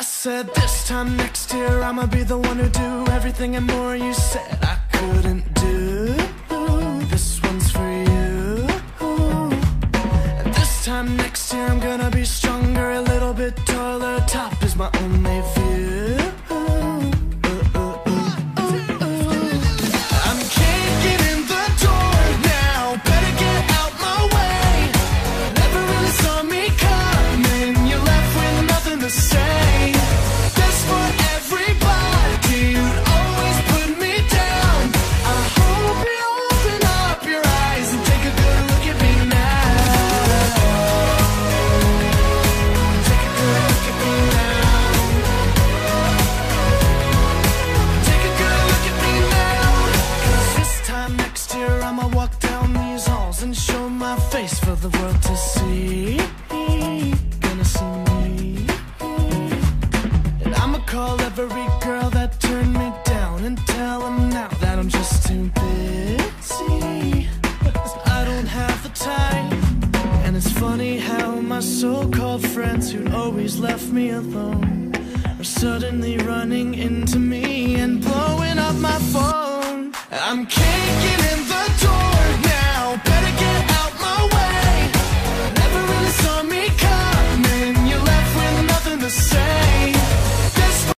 I said this time next year I'ma be the one who do everything and more you said I couldn't do. This one's for you. And this time next year I'm gonna be stronger, a little bit taller. Top is my only view. I'm kicking in the door now, better get out my way. Never really saw me coming, you're left with nothing to say. This for everybody, you'd always put me down. I hope you open up your eyes and take a good look at me now. Take a good look at me now. Take a good look at me now. 'Cause this time next year I'ma walk down these halls and show my face for the world to see. Gonna see me. And I'ma call every girl that turned me down and tell them now that I'm just too busy. I don't have the time. And it's funny how my so-called friends who'd always left me alone are suddenly running into me and blowing up my phone. I'm kicking in